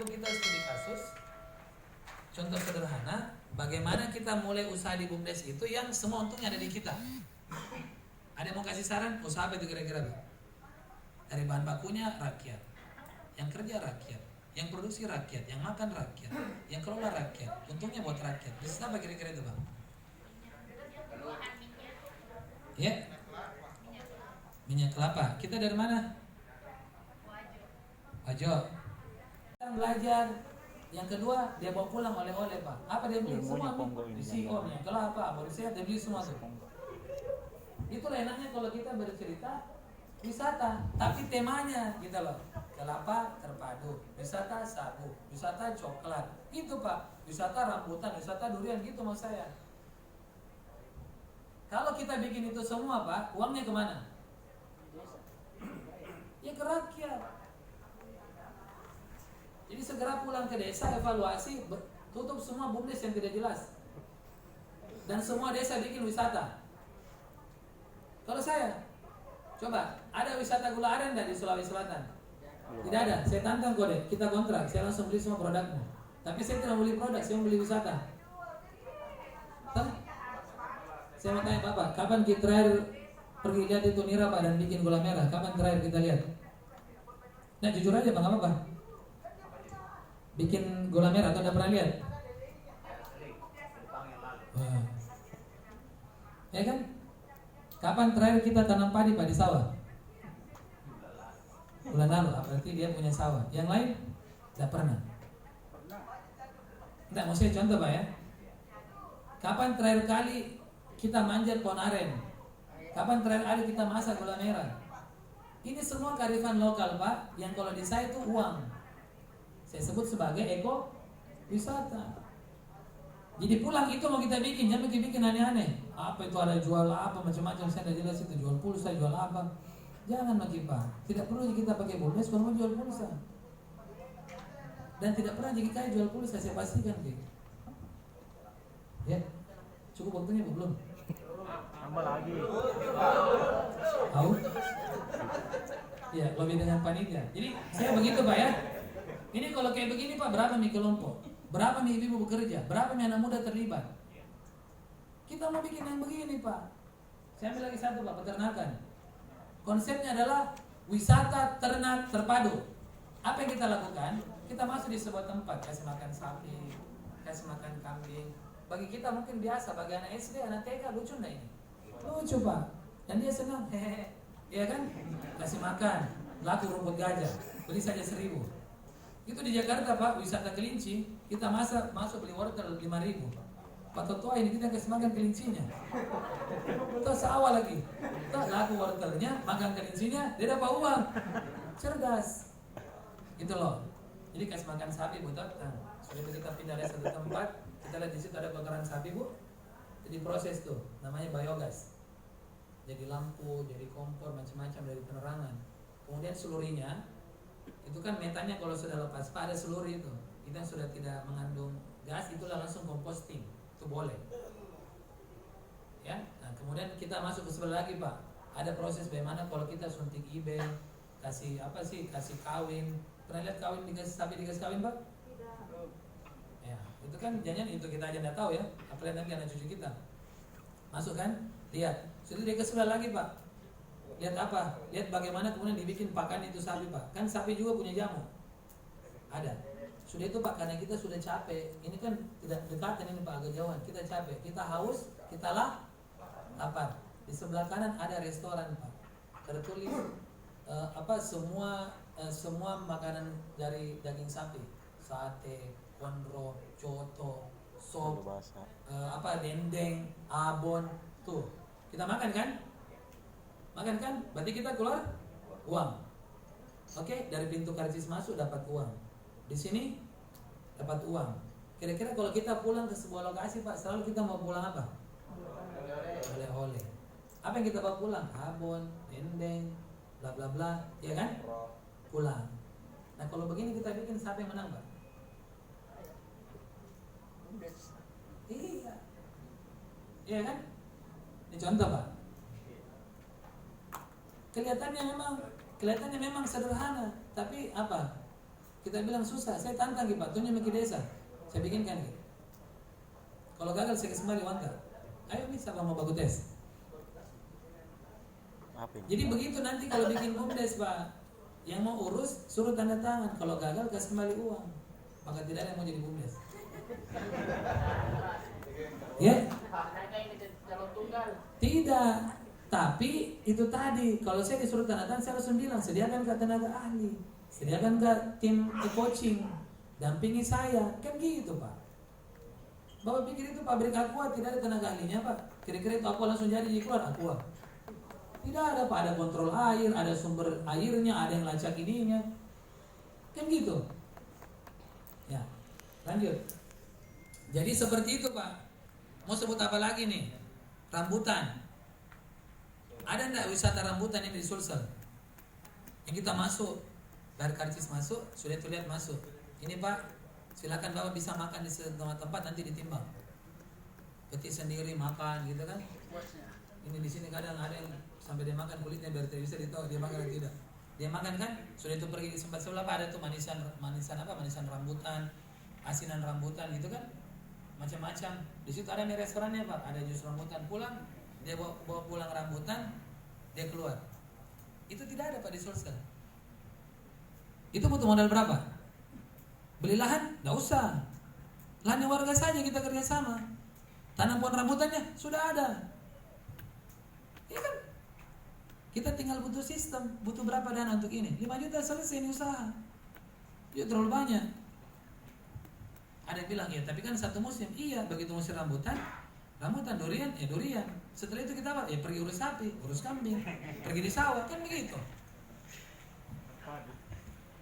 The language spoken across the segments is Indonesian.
kita studi kasus, contoh sederhana, bagaimana kita mulai usaha di BUMDes itu yang semua untungnya ada di kita. Ada yang mau kasih saran? Usaha apa itu kira-kira? Dari bahan bakunya rakyat, yang kerja rakyat, yang produksi rakyat, yang makan rakyat, yang kelola rakyat, untungnya buat rakyat. Bisnis apa kira-kira itu bang? Ya, minyak kelapa. Kita dari mana? Wajo. Kita belajar. Yang kedua, dia bawa pulang oleh-oleh pak. Apa dia beli? Semua di CEO-nya. Kalau apa? Baru sehat dia beli semua tuh. Itulah enaknya kalau kita bercerita wisata, tapi temanya gitu loh. Kelapa terpadu, wisata sagu, wisata coklat, gitu pak. Wisata rambutan, wisata durian, gitu mas saya. Kalau kita bikin itu semua pak, uangnya kemana? Ya ke rakyat. Jadi segera pulang ke desa, evaluasi, tutup semua BUMDes yang tidak jelas. Dan semua desa bikin wisata. Kalau saya, coba, ada wisata gula aren di Sulawesi Selatan? Tidak ada, saya tantang kode, kita kontrak, saya langsung beli semua produknya. Tapi saya tidak beli produk, saya beli wisata. Tuh? Saya mau tanya Bapak, kapan kita terakhir pergi lihat itu nira Pak dan bikin gula merah? Kapan terakhir kita lihat? Nah jujur aja Bang, apa Pak? Bikin gula merah atau udah pernah lihat? Wah. Ya kan? Kapan terakhir kita tanam padi Pak di sawah? Bulan lalu, berarti dia punya sawah. Yang lain? Tidak pernah. Tidak, mau saya contoh Pak ya. Kapan terakhir kali kita manjat pohon aren? Kapan terakhir kali kita masak gula merah? Ini semua kearifan lokal Pak, yang kalau di saya itu uang. Saya sebut sebagai eko wisata. Jadi pulang itu mau kita bikin, jangan bikin aneh-aneh. Apa itu ada jual apa macam-macam, saya tidak jelas itu jual pulsa, jual apa. Jangan lagi Pak. Tidak perlu kita pakai BUMDes kalau mau jual pulsa. Dan tidak pernah jadi kaya jual pulsa, saya pastikan gitu. Ya, cukup waktunya belum? Tambah lagi. Tahu? Ya, lebih dengan panitia. Jadi saya begitu Pak ya. Ini kalau kayak begini Pak, berapa nih kelompok? Berapa nih ibu bekerja? Berapa nih anak muda terlibat? Kita mau bikin yang begini Pak. Saya ambil lagi satu Pak, peternakan. Konsepnya adalah wisata ternak terpadu. Apa yang kita lakukan? Kita masuk di sebuah tempat, kasih makan sapi, kasih makan kambing. Bagi kita mungkin biasa, bagi anak SD, anak TK lucu enggak ini? Lucu Pak. Dan dia senang, hehehe. Iya kan? Kasih makan, laku rumput gajah, beli saja 1.000. Itu di Jakarta Pak, wisata kelinci, kita masuk beli wortel 5.000. Pak Totua ini kita kasih makan kelincinya. Itu sawah lagi. Itu laku wortelnya, makan kelincinya, dia dapat uang. Cerdas. Gitu loh. Jadi kasih makan sapi Bu. Nah, sudah kita pindah dari satu tempat, kita lihat di situ ada kotoran sapi Bu. Jadi proses tuh, namanya biogas. Jadi lampu, jadi kompor, macam-macam dari penerangan. Kemudian selurinya, itu kan metanya kalau sudah lepas Pak, ada seluri itu. Itu yang sudah tidak mengandung gas, itulah langsung composting. Itu boleh. Ya, nah kemudian kita masuk ke sebelah lagi Pak. Ada proses bagaimana kalau kita suntik IB, kasih apa sih, kasih kawin. Pernah lihat kawin dikasih sapi dikasih kawin Pak? Tidak. Ya, itu kan jangan itu kita aja nggak tahu ya. Apalagi nanti anak cucu kita. Masuk kan? Lihat. Sudah dia ke sebelah lagi Pak. Lihat apa? Lihat bagaimana kemudian dibikin pakan itu sapi Pak. Kan sapi juga punya jamu. Ada. Sudah itu Pak, karena kita sudah capek. Ini kan tidak dekatan ini Pak, agak jauhan. Kita capek, kita haus, kita lapar. Di sebelah kanan ada restoran Pak. Tertulis semua makanan dari daging sapi. Sate, kondro, coto, sop, dendeng, abon. Tuh, kita makan kan? Makan kan? Berarti kita keluar uang. Oke, dari pintu karcis masuk dapat uang. Di sini dapat uang. Kira-kira kalau kita pulang ke sebuah lokasi Pak, selalu kita mau pulang apa? Oleh-oleh. Apa yang kita bawa pulang? Abon, dendeng, bla bla bla, ya kan? Pulang. Nah kalau begini kita bikin, siapa yang menang Pak? Iya. Iya kan? Ini contoh Pak. Kelihatannya memang sederhana, tapi apa? Kita bilang susah, saya tantang Pak, tunjuk ke desa. Saya bikinkan gitu. Kalau gagal saya kembali wangka. Ayo nih siapa mau baku tes. Jadi begitu nanti kalau bikin BUMDes Pak, yang mau urus suruh tanda tangan. Kalau gagal kasih kembali uang. Maka tidak ada yang mau jadi BUMDes. Ya? Tidak. Tapi itu tadi, kalau saya disuruh tanda tangan, saya harus bilang sediakan ke tenaga ahli, sediakan ke tim coaching, dampingi saya, kan gitu Pak. Bapak pikir itu pabrik aqua tidak ada tenaga ahlinya Pak? Kira-kira itu aqua langsung jadi keluar aqua? Tidak ada Pak, ada kontrol air, ada sumber airnya, ada yang lacak ininya, kan gitu. Ya, lanjut. Jadi seperti itu Pak. Mau sebut apa lagi nih? Rambutan. Ada enggak wisata rambutan ini di Sulsel? Yang kita masuk, dari karcis masuk, sudah terlihat masuk. Ini Pak, silakan Bapak bisa makan di semua tempat, nanti ditimbang. Petik sendiri makan gitu kan? Ini di sini kadang ada yang sampai dia makan kulitnya biar tidak bisa ditahu dia makan atau tidak. Dia makan kan, sudah itu pergi di tempat sebelah Pak, ada tuh manisan apa? Manisan rambutan, asinan rambutan gitu kan? Macam-macam. Di situ ada nih restorannya Pak, ada jus rambutan. Pulang dia bawa pulang rambutan, dia keluar. Itu tidak ada Pak di Sulsel. Itu butuh modal berapa? Beli lahan? Nggak usah. Lahannya warga saja kita kerjasama. Tanam pohon rambutannya sudah ada. Iya kan? Kita tinggal butuh sistem. Butuh berapa dana untuk ini? 5 juta selesai ini usaha. Itu terlalu banyak. Ada yang bilang ya, tapi kan satu musim. Iya, begitu musim rambutan durian, durian. Setelah itu kita apa? Ya pergi urus sapi, urus kambing, pergi di sawah, kan begitu.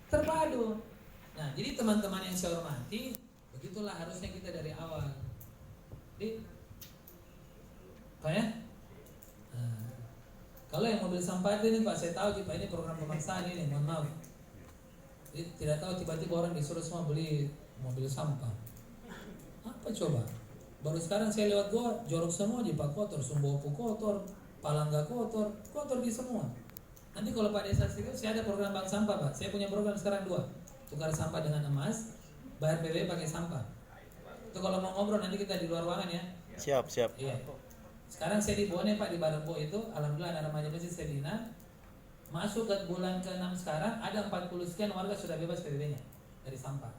Terpadu. Nah, jadi teman-teman yang saya hormati, begitulah harusnya kita dari awal. Jadi, Pak ya? Nah, kalau yang mobil sampah ini Pak, saya tahu Pak ini program pemaksaan ini, mohon maaf. Jadi tidak tahu tiba-tiba orang disuruh semua beli mobil sampah. Apa coba? Baru sekarang saya lewat gua, jorok semua di Pak kotor, Sumbopu kotor, Palangga kotor di semua. Nanti kalau Pak Desa saya ada program bank sampah Pak. Saya punya program sekarang 2, tukar sampah dengan emas, bayar PB pakai sampah. Itu kalau mau ngobrol nanti kita di luar ruangan ya. Siap. Iya. Sekarang saya di Bone Pak, di Barengko itu, alhamdulillah ada remaja masjid saya bina. Masuk ke bulan ke-6 sekarang ada 40 sekian warga sudah bebas PBB-nya dari sampah.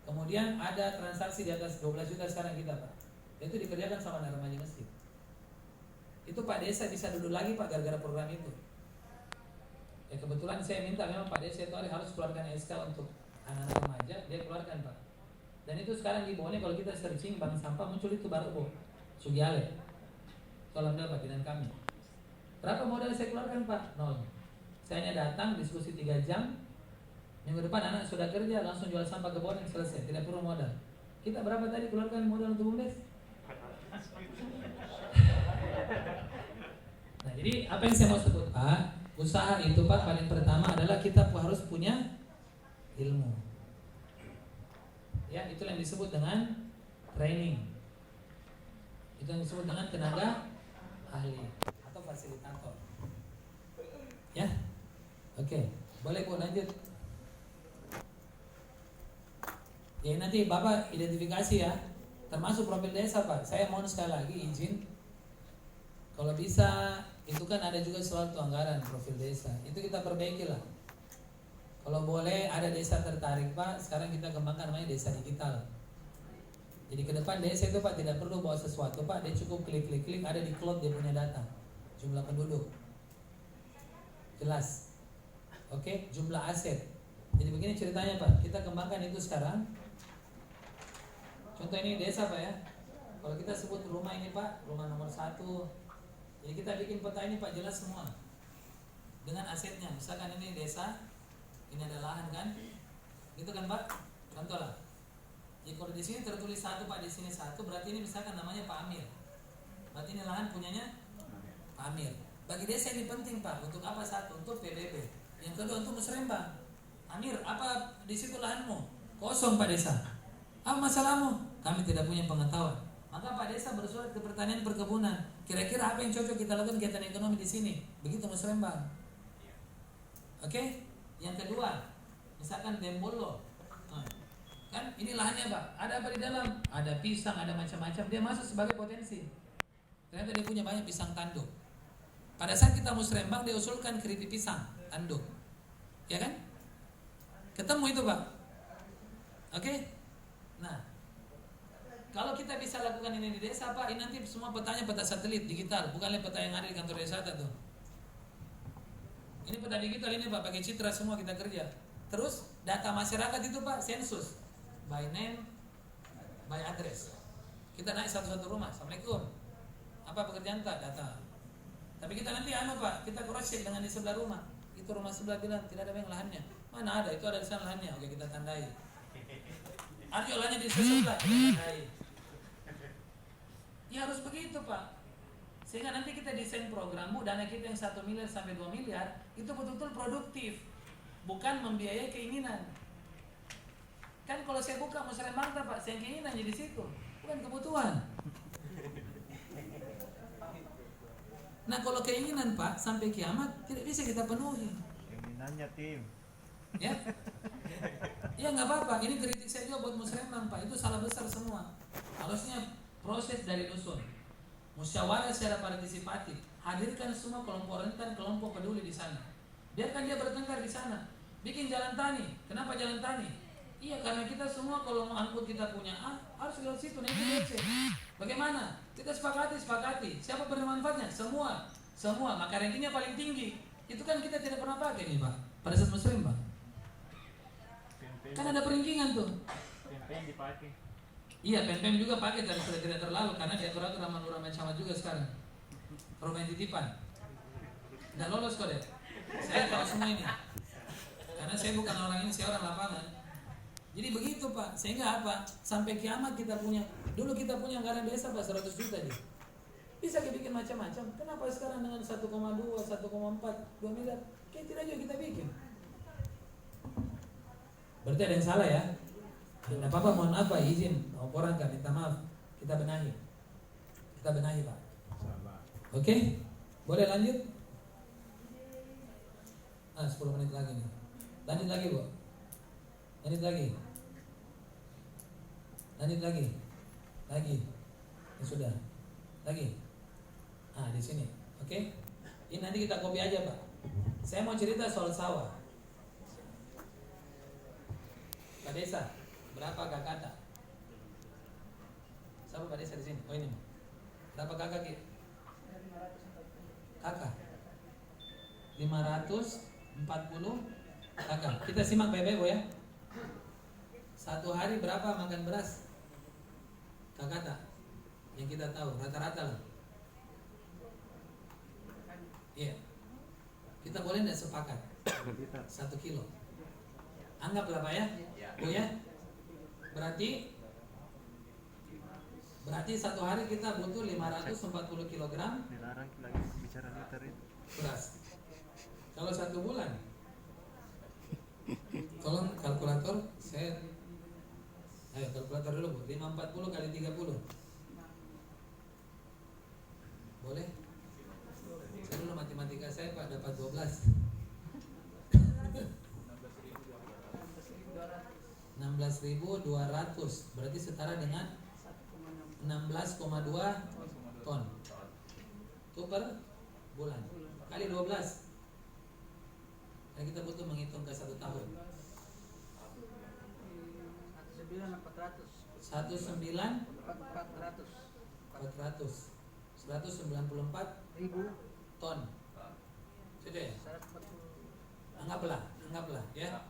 Kemudian ada transaksi di atas 12 juta sekarang kita Pak. Itu dikerjakan sama anak remaja masjid. Itu Pak Desa bisa duduk lagi Pak gara-gara program itu. Ya kebetulan saya minta memang Pak Desa itu harus keluarkan SK untuk anak-anak remaja, dia keluarkan Pak. Dan itu sekarang di bawahnya kalau kita searching bank sampah muncul itu Barbo, Sugiale. Tolong dapat dengan kami. Berapa modal saya keluarkan Pak? 0. Saya hanya datang diskusi 3 jam. Minggu depan anak sudah kerja langsung jual sampah ke Boneng selesai, tidak perlu modal. Kita berapa tadi keluarkan modal untuk BUMDes? Nah, jadi apa yang saya mau sebut Pak, usaha itu Pak paling pertama adalah kita harus punya ilmu. Ya, itu yang disebut dengan training. Itu yang disebut dengan tenaga ahli atau fasilitator. Ya, oke, boleh Bu lanjut. Ya nanti Bapak identifikasi ya, termasuk profil desa Pak. Saya mohon sekali lagi izin, kalau bisa itu kan ada juga suatu anggaran profil desa, itu kita perbaiki lah. Kalau boleh ada desa tertarik Pak, sekarang kita kembangkan namanya desa digital. Jadi ke depan desa itu Pak tidak perlu bawa sesuatu Pak, dia cukup klik ada di cloud dia punya data, jumlah penduduk, jelas, oke, jumlah aset. Jadi begini ceritanya Pak, kita kembangkan itu sekarang. Contoh ini desa Pak ya. Kalau kita sebut rumah ini Pak, rumah nomor 1. Jadi kita bikin peta ini Pak jelas semua dengan asetnya. Misalkan ini desa, ini ada lahan kan, gitu kan Pak. Contoh lah. Jadi kalau di sini tertulis 1 Pak, di sini 1, berarti ini misalkan namanya Pak Amir. Berarti ini lahan punyanya Pak Amir. Bagi desa ini penting Pak. Untuk apa? 1, untuk PBB. Yang kedua untuk musrembang. Amir, apa di situ lahanmu? Kosong Pak Desa. Apa masalahmu? Kami tidak punya pengetahuan. Maka Pak Desa bersurat ke Pertanian Perkebunan. Kira-kira apa yang cocok kita lakukan kegiatan ekonomi di sini? Begitu musrembang. Oke? Yang kedua, misalkan Dembolo. Kan ini lahannya Pak, ada apa di dalam? Ada pisang, ada macam-macam. Dia masuk sebagai potensi. Ternyata dia punya banyak pisang tanduk. Pada saat kita musrembang, dia usulkan keripik pisang tanduk, ya kan? Ketemu itu Pak. Oke? Nah, kalau kita bisa lakukan ini di desa Pak, ini nanti semua petanya peta satelit digital, bukan peta yang ada di kantor desa tuh. Ini peta digital ini Pak, pakai citra semua kita kerja. Terus data masyarakat itu Pak, sensus, by name, by address. Kita naik satu-satu rumah. Assalamualaikum. Apa pekerjaan tak? Data. Tapi kita nanti Pak, kita cross check dengan di sebelah rumah. Itu rumah sebelah bilang tidak ada yang lahannya. Mana ada? Itu ada di sana lahannya. Oke, kita tandai. Ada lahannya di sebelah, kita tandai. Ya harus begitu Pak. Sehingga nanti kita desain program, dana kita yang 1 miliar sampai 2 miliar itu betul-betul produktif, bukan membiayai keinginan. Kan kalau saya buka musrembang Pak, saya keinginan jadi situ, bukan kebutuhan. Nah kalau keinginan Pak sampai kiamat tidak bisa kita penuhi. Keinginannya tim. Ya, ya nggak apa-apa. Ini kritik saya juga buat musrembang Pak, itu salah besar semua. Harusnya proses dari dusun, musyawarah secara partisipatif, hadirkan semua kelompok rentan, kelompok peduli di sana. Biarkan dia bertengkar di sana. Bikin jalan tani. Kenapa jalan tani? Iya karena kita semua kalau mau angkut kita punya harus lewat situ, nah itu DC. Bagaimana? Kita sepakati. Siapa bermanfaatnya? Semua. Maka rankingnya paling tinggi. Itu kan kita tidak pernah pakai nih Pak. Pada saat musrembang. Kan ada peringkingan tuh. Pempek dipakai. Iya, pempem juga pakai tapi sudah tidak terlalu karena diatur sama Lurah Camat juga sekarang. Rumah yang titipan. Nggak lolos kok deh. Saya tahu semua ini. Karena saya bukan orang ini, saya orang lapangan. Jadi begitu Pak. Sehingga apa? Sampai kiamat kita punya. Dulu kita punya anggaran desa Pak 100 juta dia. Bisa dibikin macam-macam. Kenapa sekarang dengan 1,2, 1,4, 2 miliar? Kayak tidak juga kita bikin. Berarti ada yang salah ya? Tidak apa-apa, mohon apa izin laporan kan, minta maaf. Kita benahi Pak. Oke? Boleh lanjut? 10 menit lagi nih. Lanjut lagi Bu. Lanjut lagi. Ya sudah. Lagi. Di sini. Oke? Ini nanti kita copy aja Pak. Saya mau cerita soal sawah. Pak Desa, berapa kakak? Siapa Pak Desa di sini? Oh ini. Berapa kakak Ki? Kakak 540 kakak. Kita simak baik-baik Bu ya. Satu hari berapa makan beras? Kakak tak? Yang kita tahu rata-rata lah. Iya. Kita boleh tidak sepakat? 1 kilo. Anggaplah Pak ya. Bu ya. Berarti satu hari kita butuh 540 kg. Dilarang lagi bicara liter itu. Beras. Kalau 1 bulan, tolong kalkulator, ayo kalkulator dulu Bu. 540 kali 30. Boleh? Saya dulu matematika saya Pak dapat 12. 16.200 berarti setara dengan 16,2 ton. Itu per bulan kali 12. Dan kita butuh menghitung ke 1 tahun. 194 ton. Sudah ya? Anggaplah ya.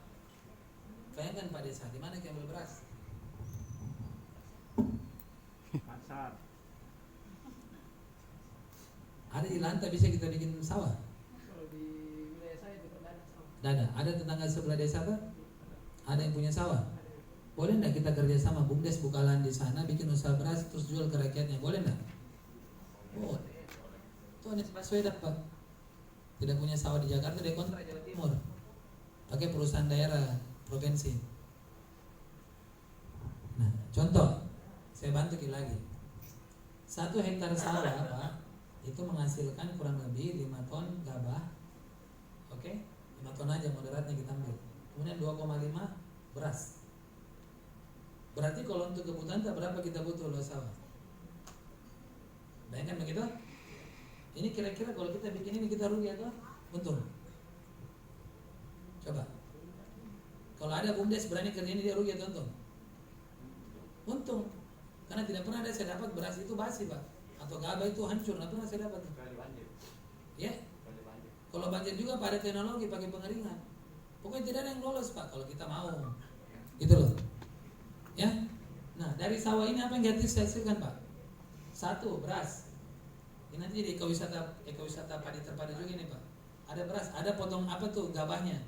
Bayangkan Pak Desa, di mana kita ambil beras? Pasar. Ada di lantai bisa kita bikin sawah. Kalau di wilayah saya juga ada sawah. Ada. Ada tetangga sebelah desa Pak? Ada yang punya sawah? Boleh enggak kita kerjasama BUMDes buka lahan di sana, bikin usaha beras terus jual ke rakyatnya? Boleh enggak? Boleh. Tuh Anies Baswedan Pak, tidak punya sawah di Jakarta, dia kontrak Jawa Timur, pakai perusahaan daerah provinsi. Nah, contoh, saya bantu lagi. 1 hektar sawah Pak, itu menghasilkan kurang lebih 5 ton gabah. Oke? 5 ton aja moderatnya kita ambil. Kemudian 2,5 beras. Berarti kalau untuk kebutuhan tak berapa kita butuh luas sawah? Bayangkan begitu? Ini kira-kira kalau kita bikin ini kita rugi atau untung? Coba. Kalau ada BUMDes berani kerja ini dia rugi atau untung? Untung. Karena tidak pernah ada saya dapat beras itu basi Pak, atau gabah itu hancur, tidak pernah saya dapat. Ya. Kalau banjir juga pada teknologi pakai pengeringan. Pokoknya tidak ada yang lolos Pak kalau kita mau. Gitu loh. Ya. Nah, dari sawah ini apa yang kita hasilkan Pak? Satu, beras. Ini nanti jadi ekowisata padi terpadu juga nih Pak. Ada beras, ada potong apa tuh gabahnya.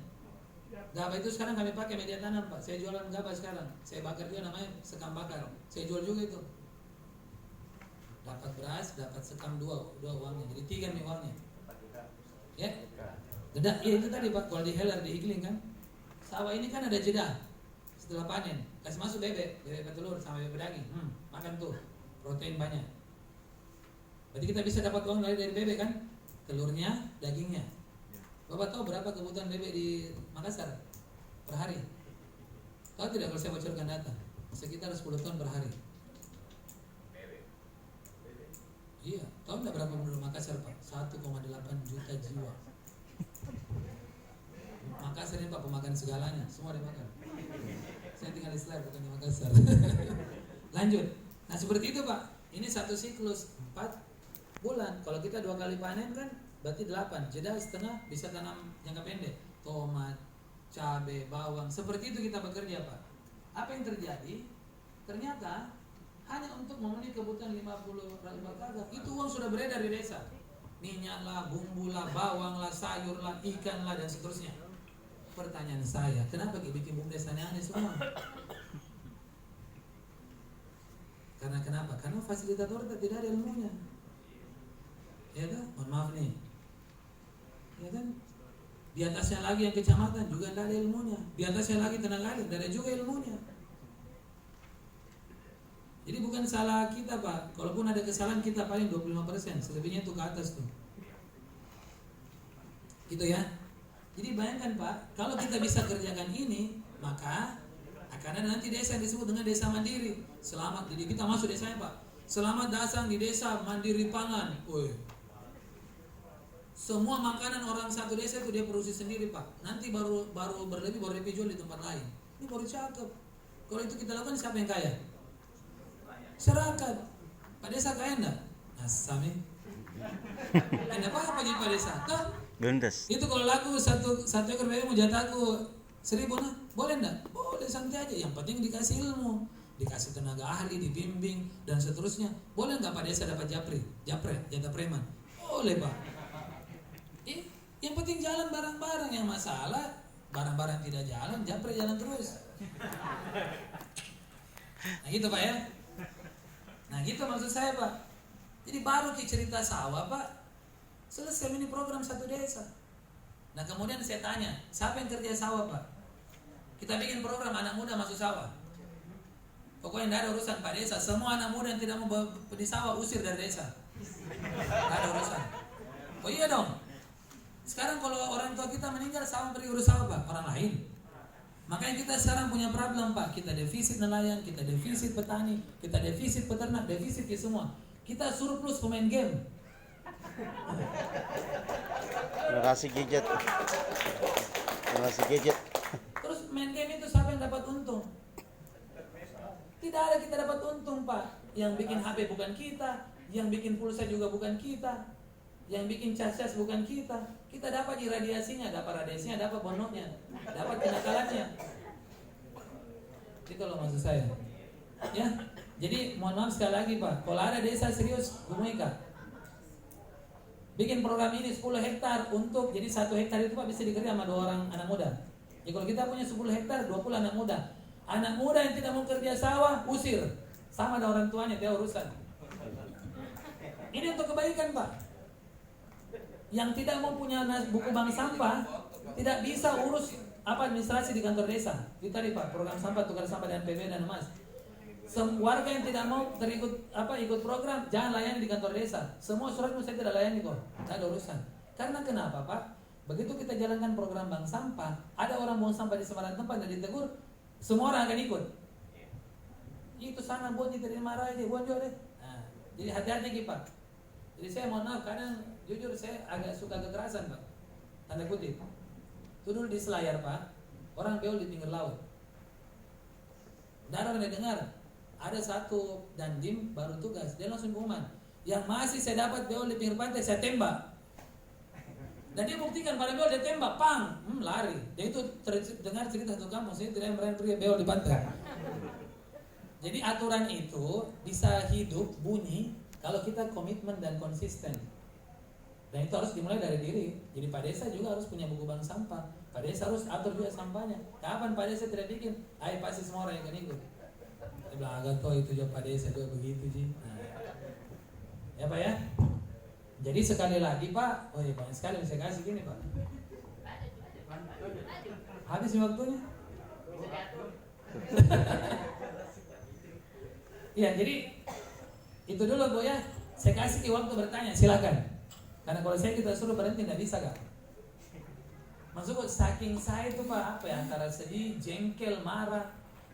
Gabah itu sekarang kami pakai media tanam Pak. Saya jualan gabah sekarang. Saya bakar juga namanya sekam bakar. Saya jual juga itu. Dapat beras, dapat sekam dua uangnya. Jadi 3 nih uangnya. Ya. Jeda, iya itu tadi Pak. Kalau di heller di iklim kan, sawah ini kan ada jeda. Setelah panen, kasih masuk bebek telur sama bebek daging. Makan tuh, protein banyak. Berarti kita bisa dapat uang dari bebek kan? Telurnya, dagingnya. Bapak tahu berapa kebutuhan bebek di Makassar per hari? Tahu tidak kalau saya bocorkan data? Sekitar 10 ton per hari. Iya, tahu tidak berapa penduduk Makassar Pak? 1,8 juta jiwa. Makassar ini Pak pemakan segalanya, semua dimakan. Saya tinggal di Selayar bukan di Makassar. Lanjut. Nah seperti itu Pak. Ini satu siklus 4 bulan. Kalau kita 2 kali panen kan berarti 8. Jeda setengah bisa tanam jangka pendek. Tomat, cabai, bawang. Seperti itu kita bekerja Pak. Apa yang terjadi? Ternyata hanya untuk memenuhi kebutuhan 50 kagak. Itu uang sudah beredar di desa. Minyak lah, bumbu lah, bawang lah, sayur lah, ikan lah dan seterusnya. Pertanyaan saya, kenapa bikin BUMDes aneh-aneh semua? Karena kenapa? Karena fasilitator tidak ada ilmunya. Ya kan? Mohon maaf nih. Ya kan? Di atasnya lagi yang kecamatan juga tidak ada ilmunya. Di atasnya lagi tenaga ahli, tidak ada juga ilmunya. Jadi bukan salah kita Pak. Kalaupun ada kesalahan kita paling 25%, selebihnya itu ke atas tuh. Gitu ya. Jadi bayangkan Pak, kalau kita bisa kerjakan ini, maka akan ada nanti desa yang disebut dengan desa mandiri. Selamat, jadi kita masuk desanya Pak. Selamat datang di desa mandiri pangan. Woi. Semua makanan orang satu desa itu dia produksi sendiri Pak. Nanti baru berlebih baru dijual di tempat lain. Ini baru cakep. Kalau itu kita lakukan siapa yang kaya? Masyarakat. Pak desa kaya enggak? Asami. Enggak apa-apa jadi Pak desa. Toh? Gundes. Itu kalau laku satu ekor bebek mau jatahku 1.000 nah, boleh enggak? Boleh santai aja. Yang penting dikasih ilmu, dikasih tenaga ahli, dibimbing dan seterusnya. Boleh enggak Pak desa dapat japre, jatah preman? Boleh Pak. Yang penting jalan barang-barang. Yang masalah barang-barang tidak jalan, japre jalan terus. Nah gitu Pak ya. Nah gitu maksud saya Pak. Jadi baru cerita sawah Pak, selesai mini program satu desa. Nah kemudian saya tanya, siapa yang kerja sawah Pak? Kita bikin program anak muda masuk sawah. Pokoknya tidak ada urusan Pak desa. Semua anak muda yang tidak mau di sawah usir dari desa. Tidak ada urusan. Oh iya dong. Sekarang kalau orang tua kita meninggal, sawah pergi urus sawah Pak, orang lain. Makanya kita sekarang punya problem Pak. Kita defisit nelayan, kita defisit petani, kita defisit peternak, defisit ya semua. Kita surplus pemain game. Terima kasih gadget. Terus main game itu siapa yang dapat untung? Tidak ada kita dapat untung Pak. Yang bikin HP bukan kita, yang bikin pulsa juga bukan kita, yang bikin cas-cas bukan kita. Kita dapat radiasinya, dapat bonoknya, dapat kenakalannya. Itu loh maksud saya. Ya, jadi mohon maaf sekali lagi Pak. Kalau ada desa serius, hubungi Kak. Bikin program ini 10 hektar untuk, jadi 1 hektar itu Pak bisa dikerja sama 2 orang anak muda. Ya kalau kita punya 10 hektar, 20 anak muda. Anak muda yang tidak mau kerja sawah, usir. Sama ada orang tuanya, dia urusan. Ini untuk kebaikan Pak. Yang tidak mau punya buku bank sampah, tidak bisa urus administrasi di kantor desa. Itu tadi Pak, program sampah, tukar sampah dan PB dan emas. Warga yang tidak mau ikut program, jangan layani di kantor desa. Semua suratmu saya tidak layani kok, tidak ada urusan. Karena kenapa Pak? Begitu kita jalankan program bank sampah, ada orang buang sampah di sembarang tempat dan ditegur, semua orang akan ikut. itu sana buat tidak marah aja, buat juga deh. Nah, jadi hati-hati Ki, Pak. Jadi saya mohon maaf, kadang jujur saya agak suka kekerasan Pak, tanda kutip. Itu dulu di Selayar Pak, orang beol di pinggir laut. Darah pernah dengar, ada satu dandim baru tugas, dia langsung pengumuman, yang masih saya dapat beol di pinggir pantai saya tembak. Dan dia buktikan pada beol dia tembak, pang, lari. Dia itu dengar cerita satu kampung, saya tidak pernah pergi beol di pantai. Jadi aturan itu bisa hidup bunyi kalau kita komitmen dan konsisten. Dan itu harus dimulai dari diri. Jadi Pak Desa juga harus punya buku bank sampah. Pak Desa harus atur juga sampahnya. Kapan Pak Desa tidak bikin? Ayo pasti semua orang yang akan ikut. Dia bilang agak kok itu juga Pak Desa juga begitu sih. Nah, ya Pak ya. Jadi sekali lagi Pak, oh iya banyak sekali yang saya kasih gini Pak. Habis waktunya. Ya jadi itu dulu Bu ya. Saya kasih waktu bertanya, silakan. Karena kalau saya kita suruh berhenti nggak bisa Kak. Maksudku saking saya itu Pak apa ya, antara sedih, jengkel, marah.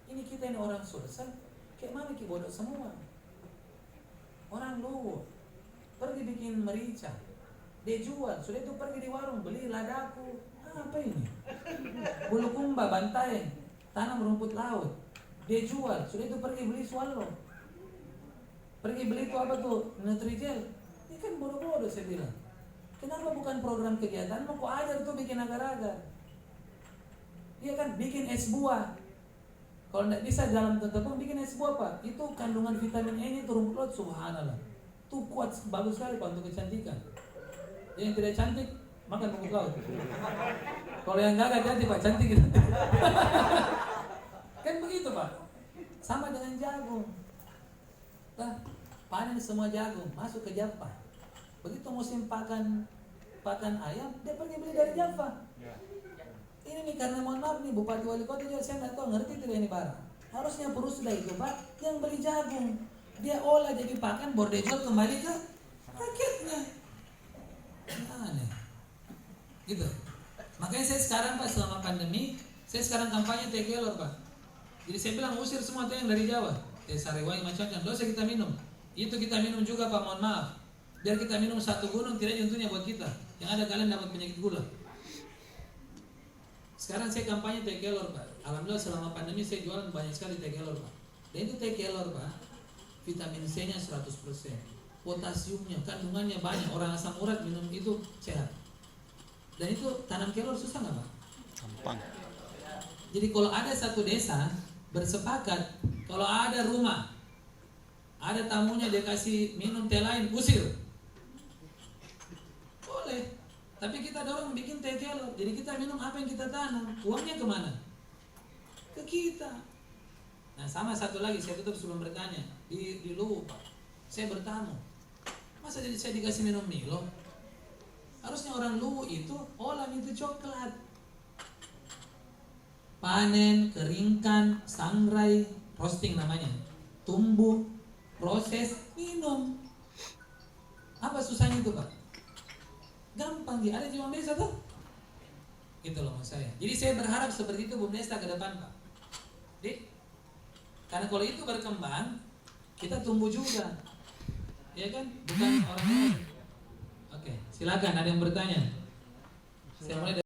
Ini kita ini orang Sulsel, kayak mana ki bodoh semua. Orang Luwu pergi bikin merica, dia jual, sudah itu pergi di warung beli ladaku. Apa ini? Bulukumba, bantai, tanam rumput laut. Dia jual, sudah itu pergi beli swallow. Pergi beli itu apa tuh? Nutrijel. Ini kan bodoh-bodoh saya bilang. Kenapa bukan program kegiatan? Mau kok ajar tuh bikin agar-agar. Dia kan bikin es buah. Kalau tidak bisa dalam tepung bikin es buah Pak. Itu kandungan vitamin E ini tuh rumput laut, subhanallah. Tuh kuat, bagus sekali Pak untuk kecantikan. Yang tidak cantik makan rumput laut. Kalau yang gak cantik Pak, cantik gitu. Kan begitu Pak. Sama dengan jagung. Nah, panen semua jagung, masuk ke Java. Begitu musim pakan ayam, dia pergi beli dari Java. Ini nih karena mohon maaf nih Bupati Wali Kota juga saya nggak tahu ngerti tidak ini barang. Harusnya Purusda itu Pak yang beli jagung, dia olah jadi pakan, baru dia jual kembali ke rakyatnya. Aneh, gitu. Makanya saya sekarang Pak selama pandemi, saya sekarang kampanye teh kelor Pak. Jadi saya bilang usir semua teh yang dari Jawa. Sariwai macam-macam, dosa kita minum. Itu kita minum juga Pak, mohon maaf. Biar kita minum satu gunung, tidak untungnya buat kita. Yang ada kalian dapat penyakit gula. Sekarang saya kampanye teh kelor Pak. Alhamdulillah selama pandemi saya jualan banyak sekali teh kelor Pak. Dan itu teh kelor Pak, vitamin C nya 100%. Potasiumnya, kandungannya banyak. Orang asam urat minum itu sehat. Dan itu tanam kelor susah nggak Pak? Gampang. Jadi kalau ada satu desa bersepakat, kalau ada rumah, ada tamunya dia kasih minum teh lain, usir. Boleh. Tapi kita dorong bikin teh kelor. Jadi kita minum apa yang kita tanam. Uangnya kemana? Ke kita. Nah sama satu lagi, saya tutup sebelum bertanya. Di Luwu Pak, saya bertamu. Masa jadi saya dikasih minum Milo? Harusnya orang Luwu itu olah itu coklat. Panen, keringkan, sangrai, roasting namanya. Tumbuh, proses, minum. Apa susahnya itu Pak? Gampang ya, ada di Bum Desa tuh. Itu loh maksud saya. Jadi saya berharap seperti itu Bum Desa ke depan Pak. Jadi, karena kalau itu berkembang, kita tumbuh juga. Ya kan? Bukan orang lain. Oke, silakan ada yang bertanya. Saya mulai dari